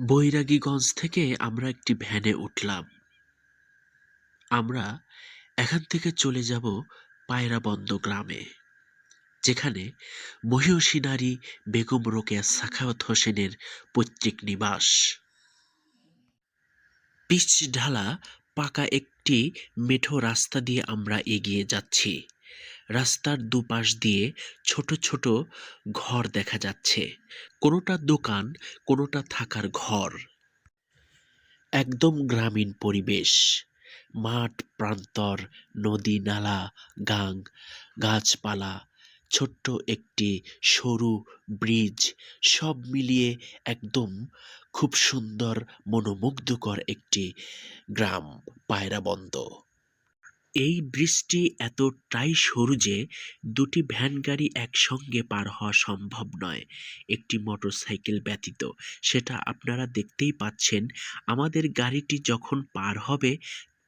বৈরাগীগঞ্জ থেকে আমরা একটি ভ্যানে উঠলাম। আমরা এখান থেকে চলে যাব পায়রাবন্দ গ্রামে, যেখানে মহিষী নারী বেগম রোকেয়া সাখাওয়াত হোসেনের পৈতৃক নিবাস। পিচ ঢালা পাকা একটি মেঠো রাস্তা দিয়ে আমরা এগিয়ে যাচ্ছি। রাস্তার দুপাশ দিয়ে ছোট ছোট ঘর দেখা যাচ্ছে, কোনোটা দোকান, কোনোটা থাকার ঘর। একদম গ্রামীণ পরিবেশ। মাঠ প্রান্তর, নদী নালা, গাং, গাছপালা, ছোট্ট একটি সরু ব্রিজ, সব মিলিয়ে একদম খুব সুন্দর মনোমুগ্ধকর একটি গ্রাম পায়রাবন্দ। এই ব্রিজটি এতটাই সরু যে দুটি ভ্যান গাড়ি একসঙ্গে পার হওয়া সম্ভব নয়, একটি মোটরসাইকেল ব্যতীত। সেটা আপনারা দেখতেই পাচ্ছেন। আমাদের গাড়িটি যখন পার হবে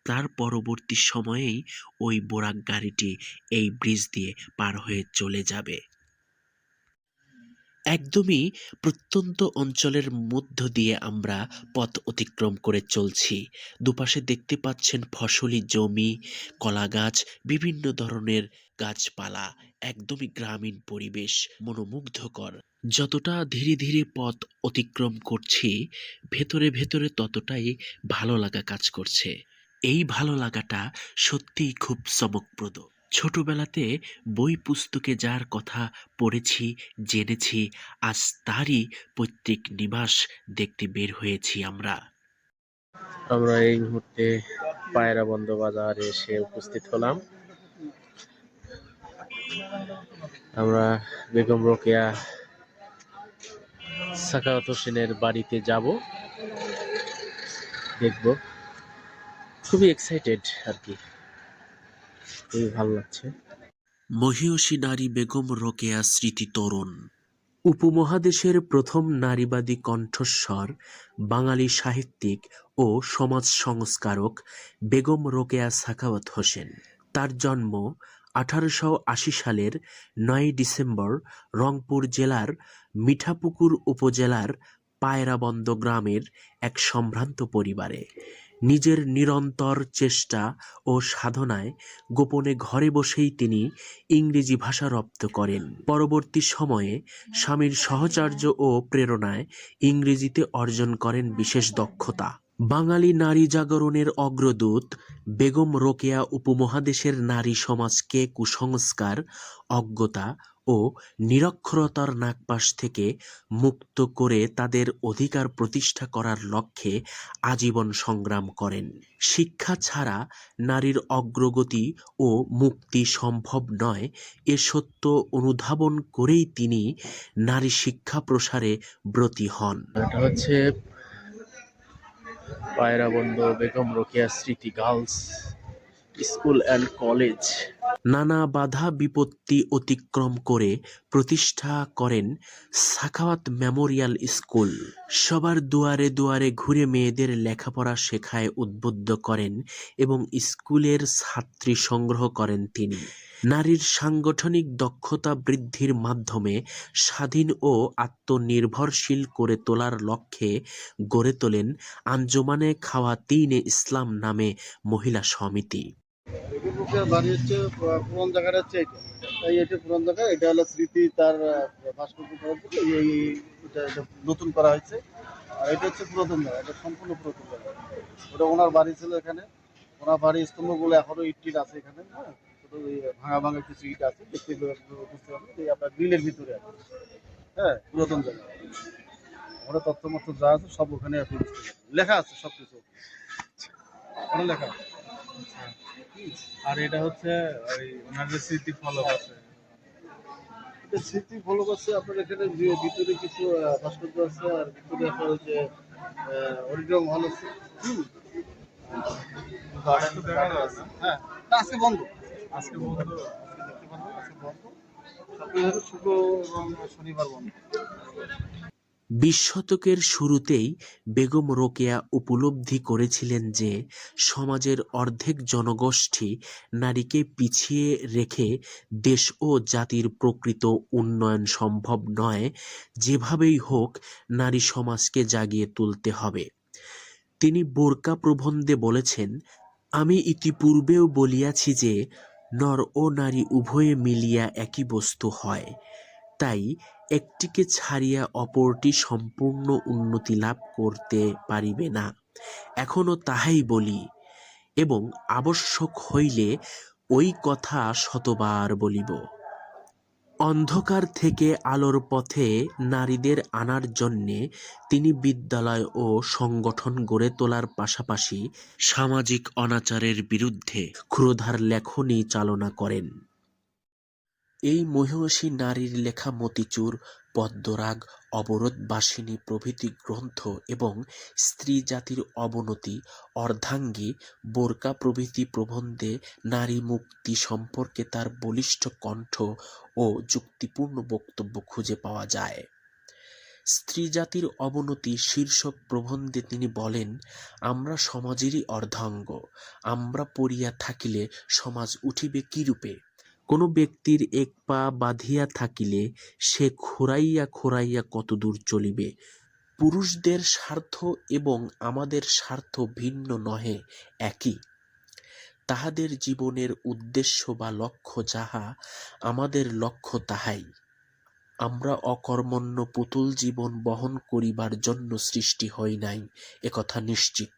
তার পরবর্তী সময়েই ওই বোরাক গাড়িটি এই ব্রিজ দিয়ে পার হয়ে চলে যাবে। একদমই প্রত্যন্ত অঞ্চলের মধ্য দিয়ে আমরা পথ অতিক্রম করে চলছি। দুপাশে দেখতে পাচ্ছেন ফসলি জমি, কলা গাছ, বিভিন্ন ধরনের গাছপালা। একদমই গ্রামীণ পরিবেশ, মনোমুগ্ধকর। যতটা ধীরে ধীরে পথ অতিক্রম করছি, ভেতরে ভেতরে ততটাই ভালো লাগা কাজ করছে। এই ভালো লাগাটা সত্যিই খুব চমকপ্রদ। ছোটবেলাতে বই পুস্তকে যার কথা পড়েছি, জেনেছি, আজ তারই পৈতৃক নিবাস দেখতে বের হয়েছি আমরা। আমরা এই মুহূর্তে পায়রাবন্দ বাজারে এসে উপস্থিত হলাম। আমরা বেগম রোকেয়া সাখাওয়াত হোসেনের বাড়িতে যাব, দেখব। খুবই এক্সাইটেড আর কি, খুবই ভালো লাগছে। মহিষী নারী বেগম রোকেয়া স্মৃতি তরুণ। উপমহাদেশের প্রথম নারীবাদী কণ্ঠস্বর, বাঙালি সাহিত্যিক ও সমাজ সংস্কারক বেগম রোকেয়া সাখাওয়াত হোসেন। তার জন্ম 1880 সালের 9 ডিসেম্বর রংপুর জেলার মিঠাপুকুর উপজেলার পায়রাবন্দ গ্রামের এক সম্ভ্রান্ত পরিবারে। নিজের নিরন্তর চেষ্টা ও সাধনায় গোপনে ঘরে বসেই তিনি ইংরেজি ভাষা রপ্ত করেন। পরবর্তী সময়ে স্বামীর সহচর্য ও প্রেরণায় ইংরেজিতে অর্জন করেন বিশেষ দক্ষতা। বাঙালি নারী জাগরণের অগ্রদূত বেগম রোকেয়া উপমহাদেশের নারী সমাজকে কুসংস্কার, অজ্ঞতা ও নিরক্ষরতার নাগপাশ থেকে মুক্ত করে তাদের অধিকার প্রতিষ্ঠা করার লক্ষ্যে আজীবন সংগ্রাম করেন। শিক্ষা ছাড়া নারীর অগ্রগতি ও মুক্তি সম্ভব নয়, এ সত্য অনুধাবন করেই তিনি নারী শিক্ষা প্রসারে ব্রতী হন। এটা হচ্ছে পায়রাবন্দ বেগম রোকেয়া স্মৃতি গার্লস স্কুল অ্যান্ড কলেজ। নানা বাধা বিপত্তি অতিক্রম করে প্রতিষ্ঠা করেন সাখাওয়াত মেমোরিয়াল স্কুল। সবার দুয়ারে দুয়ারে ঘুরে মেয়েদের লেখাপড়া শেখায় উদ্বুদ্ধ করেন এবং স্কুলের ছাত্রী সংগ্রহ করেন তিনি। নারীর সাংগঠনিক দক্ষতা বৃদ্ধির মাধ্যমে স্বাধীন ও আত্মনির্ভরশীল করে তোলার লক্ষ্যে গড়ে তোলেন আঞ্জুমানে খাওয়াতিনে ইসলাম নামে মহিলা সমিতি। বাড়ি হচ্ছে পুরান জায়গাটা হচ্ছে এটা, এই এটা পুরান জায়গা, এটা হলো স্মৃতি তার ভাস্কর্য করার জন্য এটা নতুন করা হয়েছে। আর এটা হচ্ছে পুরাতন জায়গা, এটা সম্পূর্ণ পুরাতন জায়গা। ওটা ওনার বাড়ি ছিল এখানে। ওনার বাড়ির স্তম্ভগুলো এখনো ইট টিট আছে এখানে। হ্যাঁ, শুধু ওই ভাঙা ভাঙা কিছু ইট আছে, দেখতে বুঝতে পারবেন এই আপনার গ্রিলের ভিতরে আছে। হ্যাঁ, পুরাতন জায়গা। ওরা তথ্য মথ্য যা আছে সব ওখানে আপনি বুঝতে পারবেন, লেখা আছে সব কিছু ওখানে লেখা আছে। আর এটা হচ্ছে ওই ওনার যে স্মৃতি ফলক আছে, এটা স্মৃতি ফলক আছে আপনার এখানে। ভিতরে কিছু ভাস্কর্য আছে, আর ভিতরে আপনার ওই যে অডিটোরিয়াম হল আছে। গার্ডেন দেখা যায় না। হ্যাঁ, তা আজকে বন্ধ। আজকে বন্ধ। আজকে দেখতে পারবেন, আজকে বন্ধ। সপ্তাহে শুক্র এবং শনিবার বন্ধ। বিশ শতকের শুরুতেই বেগম রোকেয়া উপলব্ধি করেছিলেন যে সমাজের অর্ধেক জনগোষ্ঠী নারীকে পিছিয়ে রেখে দেশ ও জাতির প্রকৃত উন্নয়ন সম্ভব নয়। যেভাবেই হোক নারী সমাজকে জাগিয়ে তুলতে হবে। তিনি বোরকা প্রবন্ধে বলেছেন, আমি ইতিপূর্বেও বলিয়াছি যে নর ও নারী উভয়ে মিলিয়া একই বস্তু হয়, তাই একটিকে ছাড়িয়া অপরটি সম্পূর্ণ উন্নতি লাভ করতে পারিবে না। এখনো তাহাই বলি, এবং আবশ্যক হইলে ওই কথা শতবার বলিব। অন্ধকার থেকে আলোর পথে নারীদের আনার জন্যে তিনি বিদ্যালয় ও সংগঠন গড়ে তোলার পাশাপাশি সামাজিক অনাচারের বিরুদ্ধে ক্ষুরধার লেখনী চালনা করেন। এই মহিষী নারীর লেখা মতিচুর, পদ্মরাগ, অবরোধবাসিনী প্রভৃতি গ্রন্থ এবং স্ত্রী জাতির অবনতি, অর্ধাঙ্গী, বোরকা প্রভৃতি প্রবন্ধে নারী মুক্তি সম্পর্কে তার বলিষ্ঠ কণ্ঠ ও যুক্তিপূর্ণ বক্তব্য খুঁজে পাওয়া যায়। স্ত্রী জাতির অবনতি শীর্ষক প্রবন্ধে তিনি বলেন, আমরা সমাজেরই অর্ধাঙ্গ, আমরা পড়িয়া থাকিলে সমাজ উঠিবে কিরূপে? কোনো ব্যক্তির এক পা বাঁধিয়া থাকিলে সে খোঁড়াইয়া খোঁড়াইয়া কতদূর চলিবে? পুরুষদের স্বার্থ এবং আমাদের স্বার্থ ভিন্ন নহে, একই। তাহাদের জীবনের উদ্দেশ্য বা লক্ষ্য যাহা, আমাদের লক্ষ্য তাহাই। আমরা অকর্মণ্য পুতুল জীবন বহন করিবার জন্য সৃষ্টি হই নাই, একথা নিশ্চিত।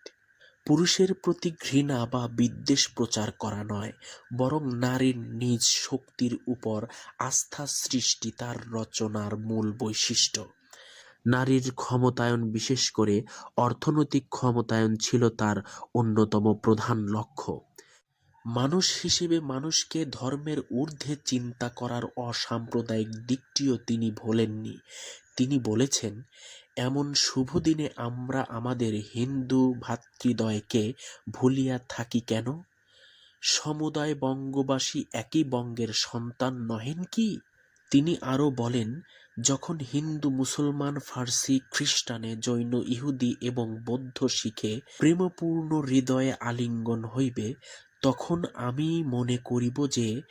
পুরুষের প্রতি ঘৃণা বা বিদ্বেষ প্রচার করা নয়, বরং নারীর নিজ শক্তির উপর আস্থা সৃষ্টি তার রচনার মূল বৈশিষ্ট্য। নারীর ক্ষমতায়ন, বিশেষ করে অর্থনৈতিক ক্ষমতায়ন ছিল তার অন্যতম প্রধান লক্ষ্য। মানুষ হিসেবে মানুষকে ধর্মের ঊর্ধ্বে চিন্তা করার অসাম্প্রদায়িক দিকটিও তিনি ভোলেননি। তিনি বলেছেন, এমন শুভ দিনে আমরা আমাদের হিন্দু ভ্রাতৃদ্বয়কে ভুলিয়া থাকি কেন? সমুদয় বঙ্গবাসী একই বঙ্গের সন্তান নহেন কি? তিনি আরও বলেন, যখন হিন্দু, মুসলমান, ফার্সি, খ্রিস্টানে, জৈন, ইহুদি এবং বৌদ্ধ শিখে প্রেমপূর্ণ হৃদয়ে আলিঙ্গন হইবে, তখন আমি মনে করিব যে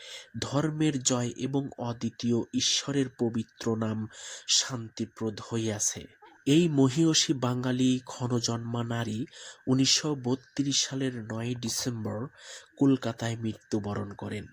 ধর্মের জয় এবং অদ্বিতীয় ঈশ্বরের পবিত্র নাম শান্তিপ্রদ হইয়াছে। এই মহিয়সী বাঙালি ক্ষণজন্মা নারী 1932 সালের 9 ডিসেম্বর কলকাতায় মৃত্যুবরণ করেন।